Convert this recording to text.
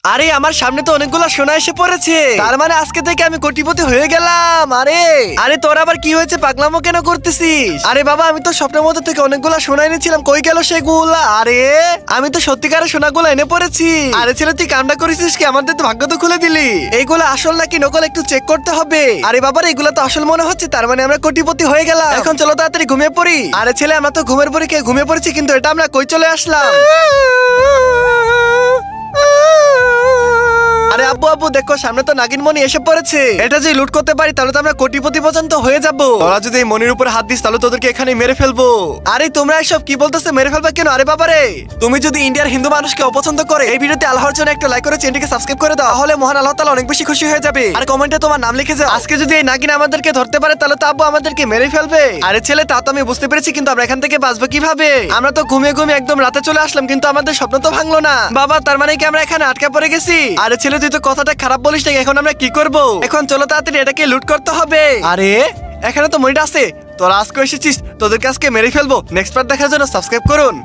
আরে আমার সামনে তো অনেকগুলো সোনা এসে পড়েছে, তার মানে আজকে থেকে আমি কোটিপতি হয়ে গেলাম। আরে আরে তোর আবার কি হয়েছে, পাগলামো কেন করতেছিস? আরে বাবা আমি তো স্বপ্নের মধ্যে থেকে অনেকগুলো সোনা এনেছিলাম, কই গেল সেগুলা? আরে আমি তো সত্যিকারের সোনাগুলো এনে পড়েছি। আরে ছেলে তুই কামটা করেছিস কি, আমাদের তো ভাগ্য তো খুলে দিলি। এইগুলো আসল নাকি নকল একটু চেক করতে হবে। আরে বাবার এগুলো তো আসল মনে হচ্ছে, তার মানে আমরা কোটিপতি হয়ে গেলাম। এখন চলো তাড়াতাড়ি ঘুমিয়ে পড়ি। আরে ছেলে আমরা তো ঘুমের পরে ঘুমিয়ে পড়েছি, কিন্তু এটা আমরা কই চলে আসলাম? আরে আব্বু আব্বু দেখো, সামনে তো নাগিন মনি এসে পড়েছে। এটা যদি লুট করতে পারি তাহলে তো আমরা কোটিপতি পর্যন্ত হয়ে যাবো। তোরা যদি এই মনির উপর হাত দিস তাহলে তোদেরকে এখানে মেরে ফেলবো। আরে তোমরা এসব কি বলতেছে, মেরে ফেলবা কেন? আরে বাবারে, তুমি যদি ইন্ডিয়ার হিন্দু মানুষকে অপছন্দ করে এই ভিডিওতে আল্লাহর জন্য একটা লাইক করে চ্যানেলটিকে সাবস্ক্রাইব করে দাও, তাহলে মহান আল্লাহ তাআলা অনেক বেশি খুশি হয়ে যাবে। আর কমেন্টে তোমার নাম লিখে যাও। আজকে যদি এই নাগিন আমাদেরকে ধরতে পারে তাহলে তো আব্বু আমাদেরকে মেরে ফেলবে। আরে ছেলে তা তো আমি বুঝতে পেরেছি, কিন্তু আমরা এখান থেকে বাঁচবো কিভাবে? আমরা তো ঘুমিয়ে ঘুমিয়ে একদম রাতে চলে আসলাম, কিন্তু আমাদের স্বপ্ন তো ভাঙলো না। বাবা তার মানে কি আমরা এখানে আটকা পড়ে গেছি? আরে ছেলে তুই তো কথাটা খারাপ বলিস না, এখন আমরা কি করব? এখন চলো তাড়াতাড়ি এটাকে লুট করতে হবে। আরে এখানে তো মনিটা আছে, তোরা আজকে এসেছিস, তোদেরকে আজকে মেরে ফেলবো। নেক্সট পার্ট দেখার জন্য সাবস্ক্রাইব করুন।